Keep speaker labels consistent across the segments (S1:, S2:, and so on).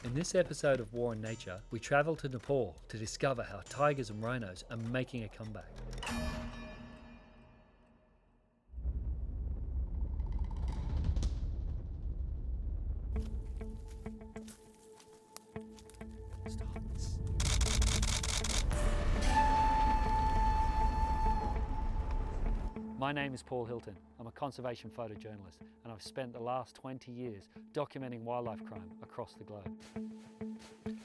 S1: In this episode of War and Nature, we travel to Nepal to discover how tigers and rhinos are making a comeback. My name is Paul Hilton. I'm a conservation photojournalist, and I've spent the last 20 years documenting wildlife crime across the globe.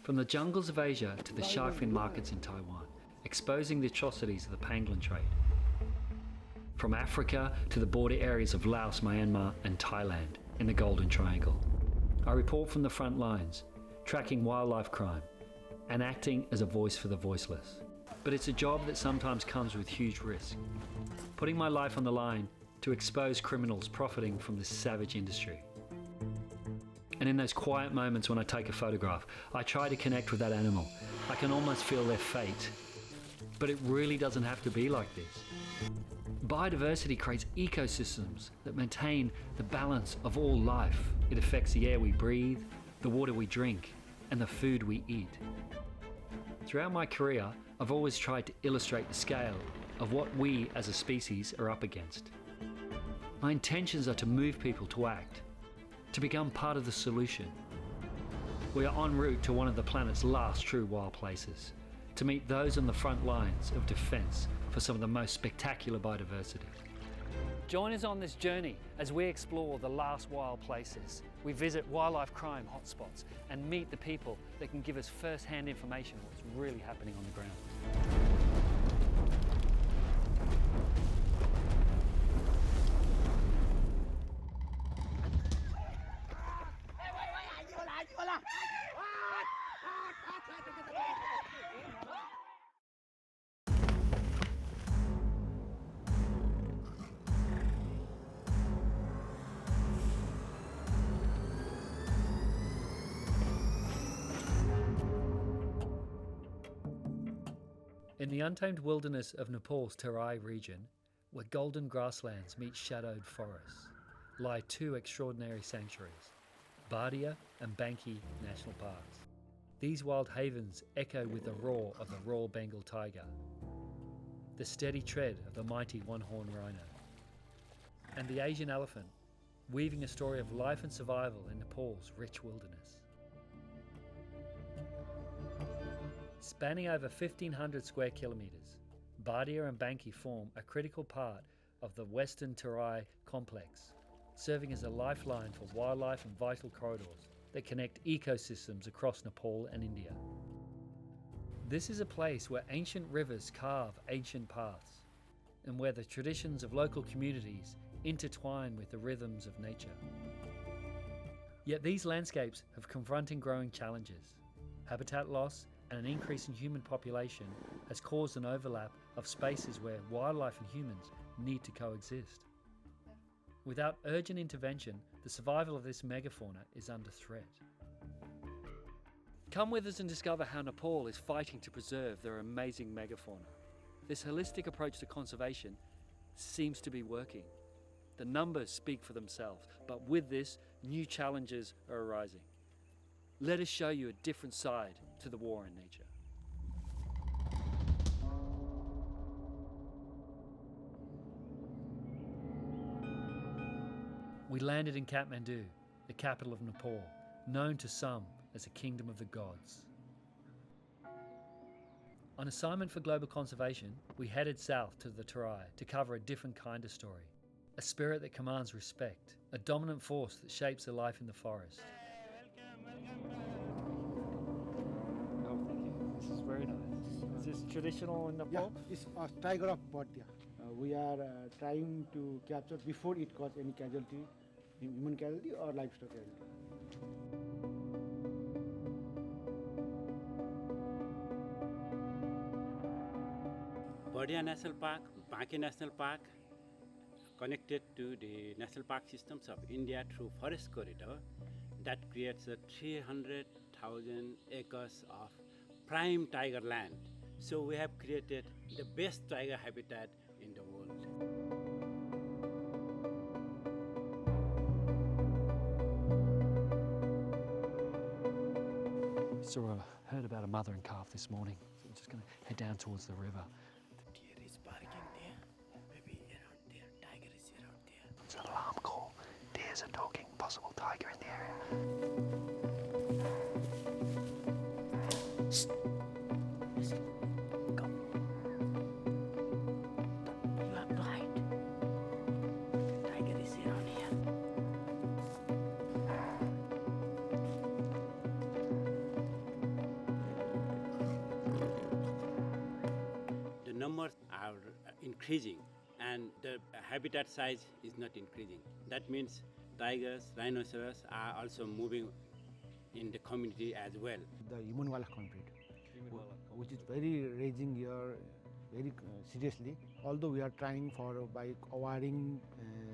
S1: From the jungles of Asia to the shark fin markets in Taiwan, exposing the atrocities of the pangolin trade. From Africa to the border areas of Laos, Myanmar and Thailand in the Golden Triangle. I report from the front lines, tracking wildlife crime and acting as a voice for the voiceless. But it's a job that sometimes comes with huge risk. Putting my life on the line to expose criminals profiting from this savage industry. And in those quiet moments when I take a photograph, I try to connect with that animal. I can almost feel their fate. But it really doesn't have to be like this. Biodiversity creates ecosystems that maintain the balance of all life. It affects the air we breathe, the water we drink, and the food we eat. Throughout my career, I've always tried to illustrate the scale of what we as a species are up against. My intentions are to move people to act, to become part of the solution. We are en route to one of the planet's last true wild places, to meet those on the front lines of defence for some of the most spectacular biodiversity. Join us on this journey as we explore the last wild places. We visit wildlife crime hotspots and meet the people that can give us first-hand information on what's really happening on the ground. In the untamed wilderness of Nepal's Terai region, where golden grasslands meet shadowed forests, lie two extraordinary sanctuaries, Bardiya and Banke National Parks. These wild havens echo with the roar of the Royal Bengal tiger, the steady tread of the mighty one-horned rhino, and the Asian elephant, weaving a story of life and survival in Nepal's rich wilderness. Spanning over 1,500 square kilometres, Bardiya and Banke form a critical part of the Western Terai complex, serving as a lifeline for wildlife and vital corridors that connect ecosystems across Nepal and India. This is a place where ancient rivers carve ancient paths, and where the traditions of local communities intertwine with the rhythms of nature. Yet these landscapes have confronting growing challenges. Habitat loss and an increase in human population has caused an overlap of spaces where wildlife and humans need to coexist. Without urgent intervention, the survival of this megafauna is under threat. Come with us and discover how Nepal is fighting to preserve their amazing megafauna. This holistic approach to conservation seems to be working. The numbers speak for themselves, but with this, new challenges are arising. Let us show you a different side to the war in nature. We landed in Kathmandu, the capital of Nepal, known to some as the Kingdom of the Gods. On assignment for global conservation, we headed south to the Terai to cover a different kind of story. A spirit that commands respect, a dominant force that shapes the life in the forest. Oh, thank you. This is very nice. Is this traditional in Nepal?
S2: Yeah, it's a tiger of Bardiya. We are trying to capture before it causes any casualty, human casualty or livestock casualty.
S3: Bardiya National Park, Banke National Park, connected to the national park systems of India through forest corridor that creates a 300,000 acres of prime tiger land. So we have created the best tiger habitat in the world.
S1: Heard about a mother and calf this morning, so we're just going to head down towards the river.
S4: The deer is barking there. Maybe around there. Tiger is around there.
S1: It's an alarm call. Deers are talking. Possible tiger in the area.
S4: Listen. Come. You have to hide. The tiger is around here.
S3: The numbers are increasing and the habitat size is not increasing. That means tigers, rhinoceros are also moving in the community as well.
S2: The human wildlife conflict, which is very raging here, very seriously. Although we are trying by awareing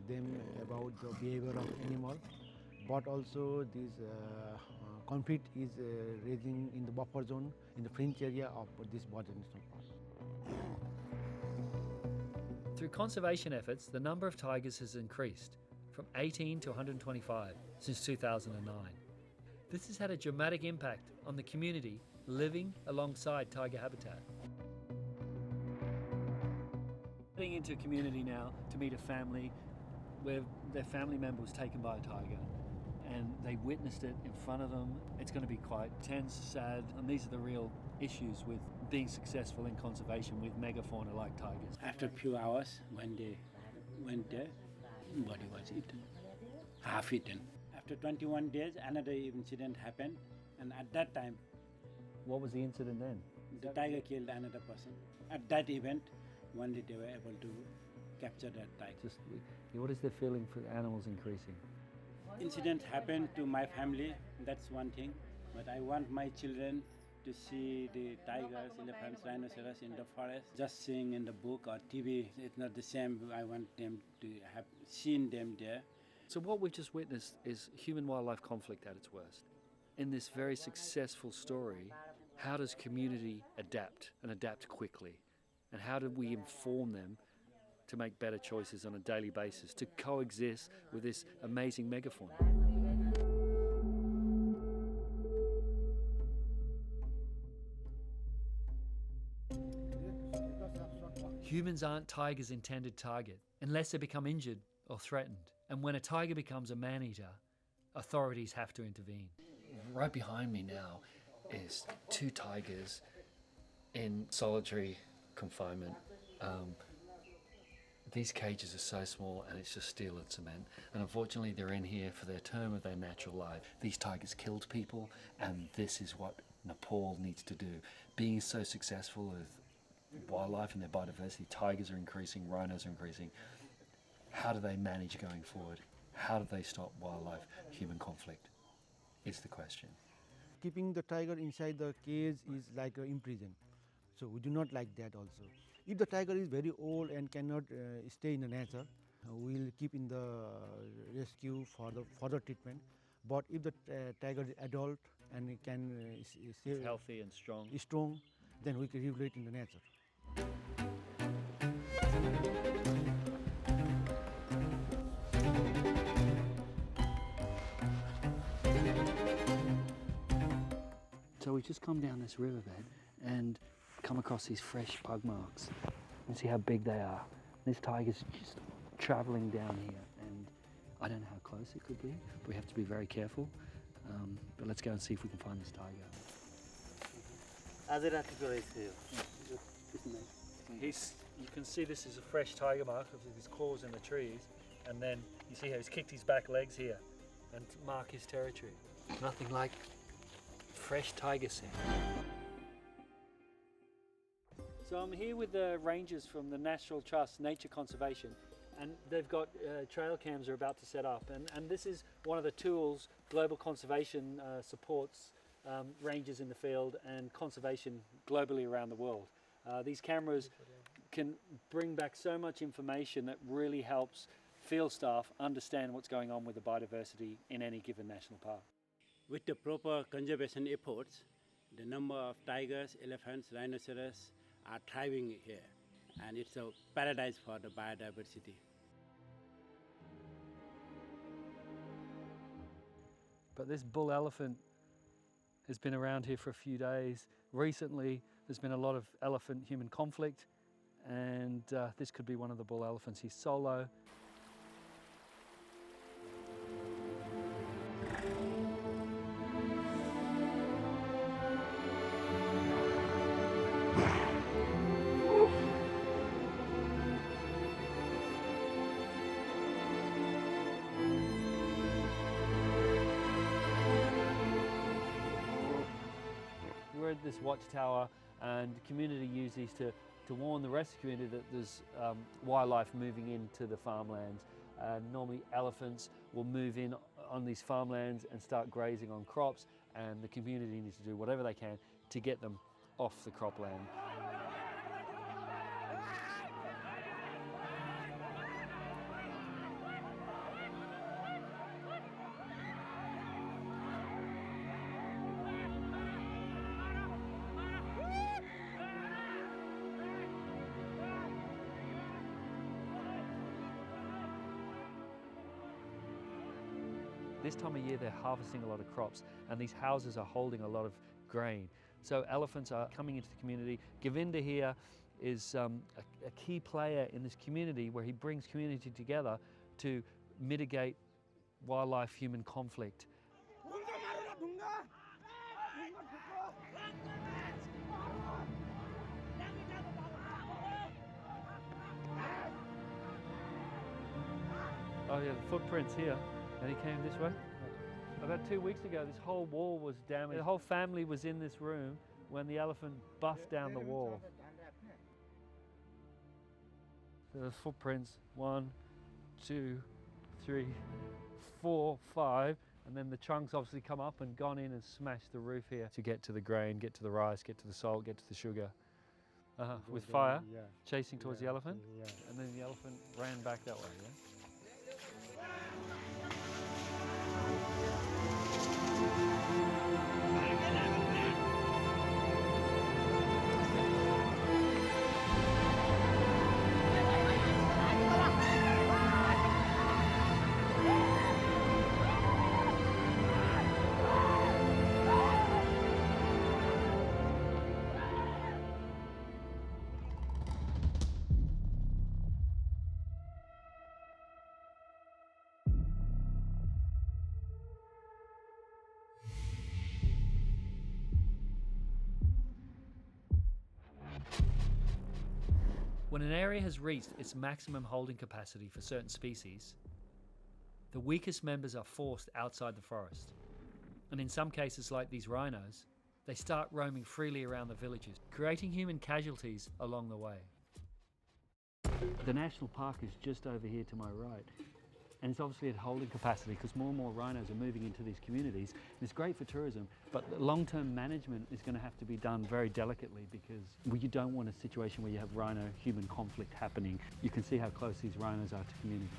S2: them about the behavior of animal, but also this conflict is raging in the buffer zone, in the fringe area of this Bardiya National Park.
S1: Through conservation efforts, the number of tigers has increased from 18 to 125 since 2009. This has had a dramatic impact on the community living alongside tiger habitat. Heading into a community now to meet a family where their family member was taken by a tiger and they witnessed it in front of them. It's going to be quite tense, sad, and these are the real issues with being successful in conservation with megafauna like tigers.
S3: After a few hours, when they went there, body was eaten, half eaten. After 21 days, another incident happened, and at that time,
S1: What was the incident then?
S3: the tiger killed another person. At that event, only they were able to capture that tiger.
S1: What is the feeling for animals increasing?
S3: Incident happened to my family, that's one thing, but I want my children to see the tigers, elephants, rhinoceros in the forest. Just seeing in the book or TV, it's not the same. I want them to have seen them there.
S1: So what we've just witnessed is human-wildlife conflict at its worst. In this very successful story, how does community adapt and adapt quickly? And how do we inform them to make better choices on a daily basis, to coexist with this amazing megafauna? Humans aren't tigers' intended target unless they become injured or threatened. And when a tiger becomes a man-eater, authorities have to intervene. Right behind me now is two tigers in solitary confinement. These cages are so small and it's just steel and cement. And unfortunately they're in here for their term of their natural life. These tigers killed people and this is what Nepal needs to do. Being so successful with wildlife and their biodiversity, tigers are increasing, rhinos are increasing. How do they manage going forward? How do they stop wildlife-human conflict is the question.
S2: Keeping the tiger inside the cage is like in prison. So we do not like that also. If the tiger is very old and cannot stay in the nature, we will keep in the rescue for the further treatment. But if the tiger is adult and it can stay
S1: Healthy and strong.
S2: strong, then we can regulate in the nature.
S1: So we just come down this riverbed and come across these fresh pug marks and see how big they are. This tiger's just travelling down here and I don't know how close it could be, but we have to be very careful. But let's go and see if we can find this tiger. You can see this is a fresh tiger mark of his claws in the trees, and then you see how he's kicked his back legs here and to mark his territory. Nothing like fresh tiger scent. So I'm here with the rangers from the National Trust Nature Conservation, and they've got trail cams are about to set up, and this is one of the tools global conservation supports rangers in the field and conservation globally around the world. These cameras can bring back so much information that really helps field staff understand what's going on with the biodiversity in any given national park.
S3: With the proper conservation efforts, the number of tigers, elephants, rhinoceros are thriving here, and it's a paradise for the biodiversity.
S1: But this bull elephant has been around here for a few days. Recently, there's been a lot of elephant-human conflict, and this could be one of the bull elephants. He's solo. We're at this watchtower, and the community use these to warn the rest of the community that there's wildlife moving into the farmlands. Normally elephants will move in on these farmlands and start grazing on crops, and the community needs to do whatever they can to get them off the cropland. This time of year they're harvesting a lot of crops, and these houses are holding a lot of grain. So elephants are coming into the community. Govinda here is a key player in this community, where he brings community together to mitigate wildlife-human conflict. Oh yeah, the footprints here. And he came this way. About 2 weeks ago, this whole wall was damaged. The whole family was in this room when the elephant buffed down the wall. So the footprints, 1, 2, 3, 4, 5, and then the chunks obviously come up and gone in and smashed the roof here to get to the grain, get to the rice, get to the salt, get to the sugar. With fire, chasing towards the elephant, and then the elephant ran back that way, yeah? When an area has reached its maximum holding capacity for certain species, the weakest members are forced outside the forest. And in some cases, like these rhinos, they start roaming freely around the villages, creating human casualties along the way. The national park is just over here to my right, and it's obviously at holding capacity because more and more rhinos are moving into these communities. And it's great for tourism, but the long-term management is going to have to be done very delicately, because you don't want a situation where you have rhino-human conflict happening. You can see how close these rhinos are to community.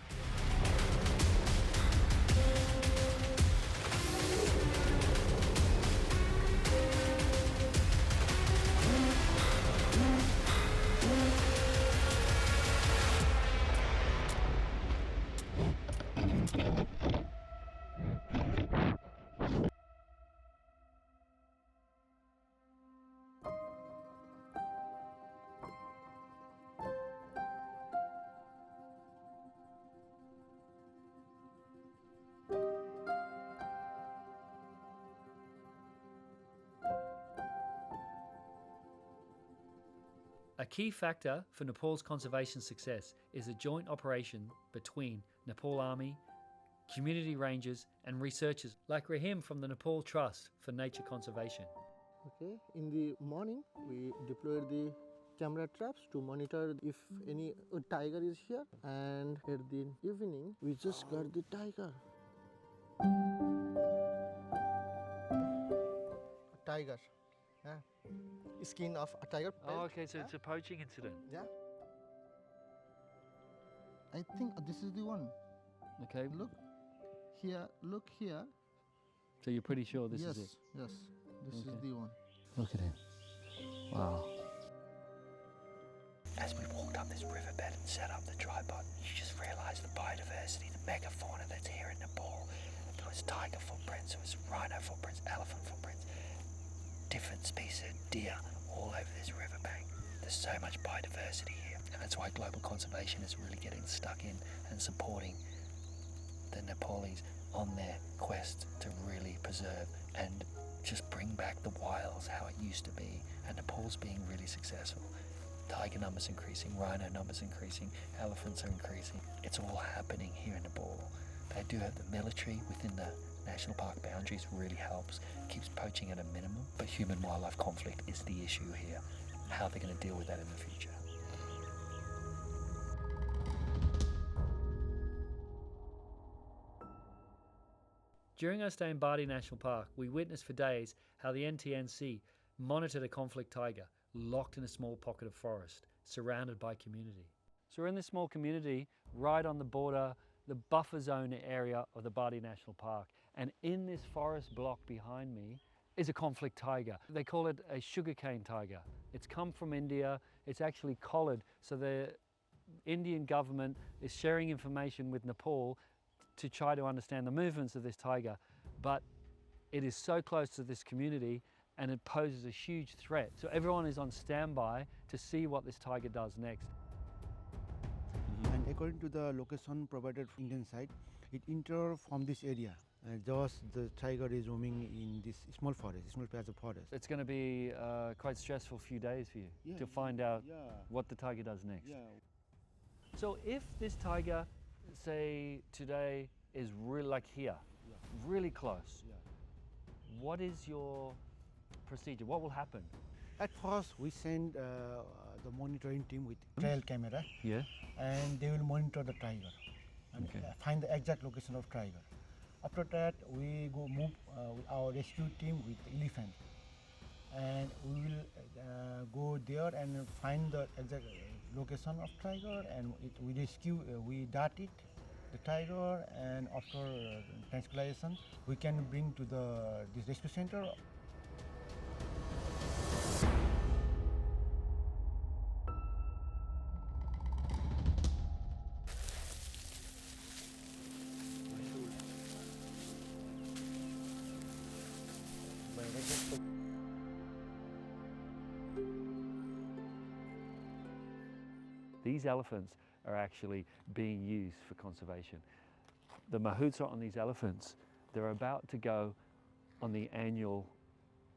S1: A key factor for Nepal's conservation success is a joint operation between Nepal Army, community rangers and researchers like Rahim from the Nepal Trust for Nature Conservation.
S5: Okay, in the morning we deploy the camera traps to monitor if any tiger is here, and at the evening we just got the tiger. Tiger. Skin of a tiger.
S1: Oh, okay, so it's a poaching incident.
S5: Yeah. I think this is the one.
S1: Okay.
S5: Look here. Look here.
S1: So you're pretty sure this is it?
S5: Yes. This is
S1: Okay.
S5: the one.
S1: Look at him. Wow.
S4: As we walked up this riverbed and set up the tripod, you just realised the biodiversity, the megafauna that's here in Nepal. There was tiger footprints, there was rhino footprints, elephant footprints,
S1: deer all over this riverbank. There's so much biodiversity here, and that's why global conservation is really getting stuck in and supporting the Nepalese on their quest to really preserve and just bring back the wilds how it used to be. And Nepal's being really successful. Tiger numbers increasing, rhino numbers increasing, elephants are increasing. It's all happening here in Nepal. They do have the military within the national park boundaries, really helps, keeps poaching at a minimum, but human-wildlife conflict is the issue here. How they're going to deal with that in the future. During our stay in Bardiya National Park, we witnessed for days how the NTNC monitored a conflict tiger locked in a small pocket of forest, surrounded by community. So we're in this small community right on the border, the buffer zone area of the Bardiya National Park. And in this forest block behind me is a conflict tiger. They call it a sugarcane tiger. It's come from India. It's actually collared. So the Indian government is sharing information with Nepal to try to understand the movements of this tiger. But it is so close to this community and it poses a huge threat. So everyone is on standby to see what this tiger does next.
S2: And according to the location provided from Indian side, it enters from this area. Just the tiger is roaming in this small forest, small patch of forest.
S1: It's going to be quite stressful few days for you to find out what the tiger does next. So if this tiger, say today, is really like here, really close, what is your procedure? What will happen?
S2: At first, we send the monitoring team with trail camera, and they will monitor the tiger and find the exact location of tiger. After that, we go move with our rescue team with elephant, and we will go there and find the exact location of tiger, and we rescue, we dart it, the tiger, and after tranquilization, we can bring to this rescue center.
S1: These elephants are actually being used for conservation. The mahouts on these elephants, they're about to go on the annual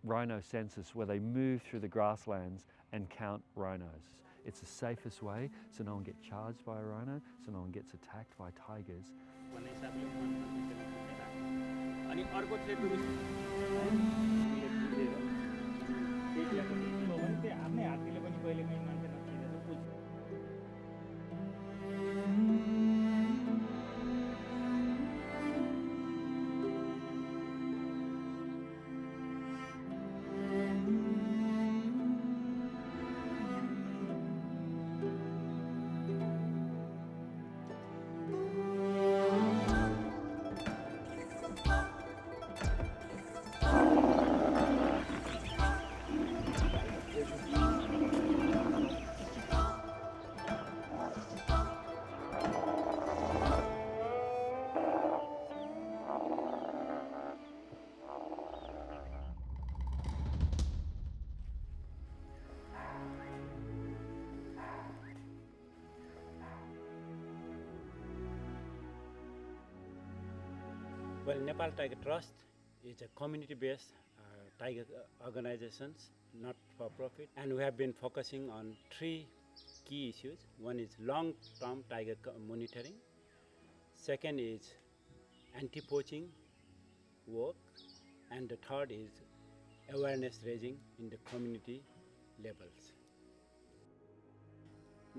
S1: rhino census where they move through the grasslands and count rhinos. It's the safest way so no one gets charged by a rhino, so no one gets attacked by tigers.
S3: Well, Nepal Tiger Trust is a community-based tiger organizations, not for profit, and we have been focusing on three key issues. One is long-term tiger monitoring. Second is anti-poaching work, and the third is awareness raising in the community levels.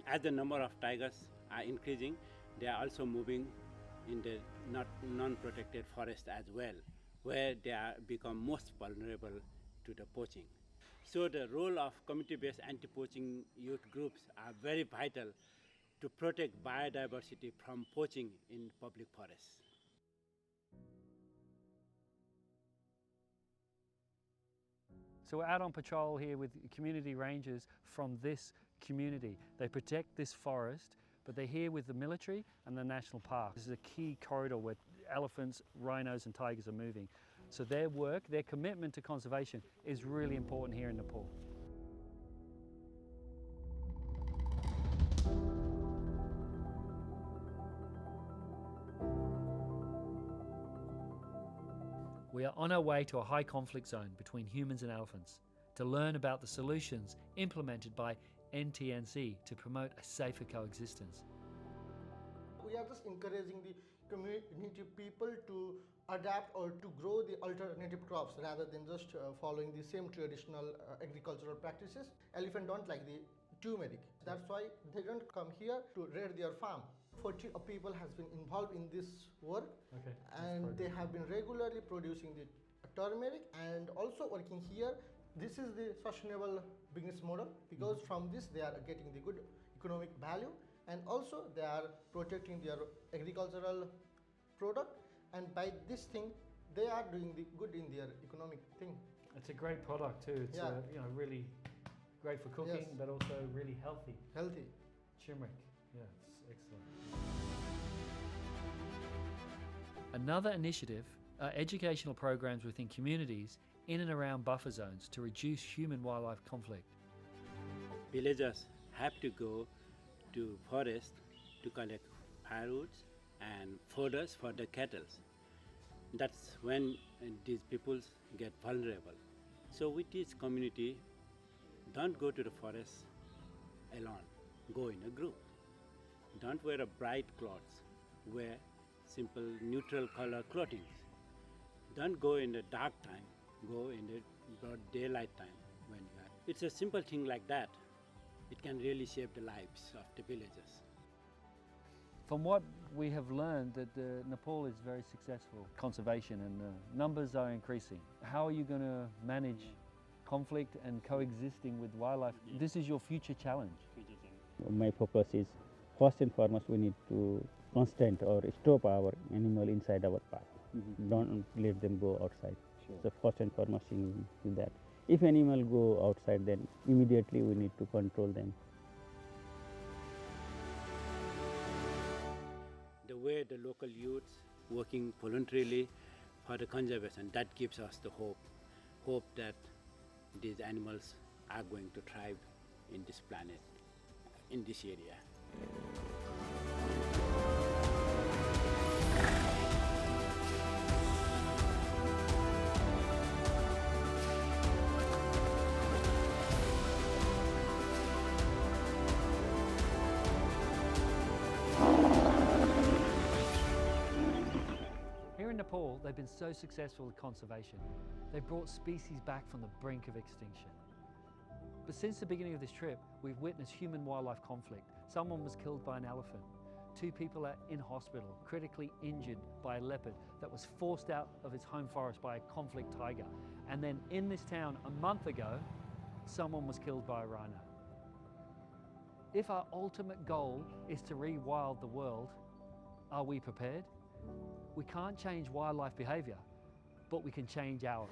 S3: As the number of tigers are increasing, they are also moving in the non-protected forest as well, where they are become most vulnerable to the poaching. So the role of community-based anti-poaching youth groups are very vital to protect biodiversity from poaching in public forests.
S1: So we're out on patrol here with community rangers from this community. They protect this forest, but they're here with the military and the national park. This is a key corridor where elephants, rhinos and tigers are moving. So their work, their commitment to conservation is really important here in Nepal. We are on our way to a high conflict zone between humans and elephants to learn about the solutions implemented by NTNC to promote a safer coexistence.
S5: We are just encouraging the community people to adapt or to grow the alternative crops rather than just following the same traditional agricultural practices. Elephant don't like the turmeric. That's why they don't come here to rear their farm. 40 people has been involved in this work, and they have been regularly producing the turmeric and also working here. This is the sustainable business model because from this they are getting the good economic value, and also they are protecting their agricultural product, and by this thing they are doing the good in their economic thing.
S1: It's a great product too. It's really great for cooking, but also really healthy.
S5: Healthy.
S1: Turmeric, yeah, it's excellent. Another initiative are educational programs within communities in and around buffer zones to reduce human-wildlife conflict.
S3: Villagers have to go to forest to collect firewoods and fodders for the cattle. That's when these people get vulnerable. So we teach community, don't go to the forest alone, go in a group. Don't wear a bright clothes, wear simple neutral color clothing. Don't go in the dark time, go in the broad daylight time. It's a simple thing like that. It can really save the lives of the villagers.
S1: From what we have learned, that Nepal is very successful conservation and numbers are increasing. How are you going to manage conflict and coexisting with wildlife? This is your future challenge.
S6: My focus is, first and foremost, we need to constant or stop our animal inside our park. Don't let them go outside. So first and foremost thing is that. If animal go outside, then immediately we need to control them.
S3: The way the local youths working voluntarily for the conservation, that gives us the hope that these animals are going to thrive in this planet, in this area.
S1: Here in Nepal, they've been so successful with conservation. They've brought species back from the brink of extinction. But since the beginning of this trip, we've witnessed human-wildlife conflict. Someone was killed by an elephant. 2 people are in hospital, critically injured by a leopard that was forced out of its home forest by a conflict tiger. And then in this town, a month ago, someone was killed by a rhino. If our ultimate goal is to rewild the world, are we prepared? We can't change wildlife behavior, but we can change ours.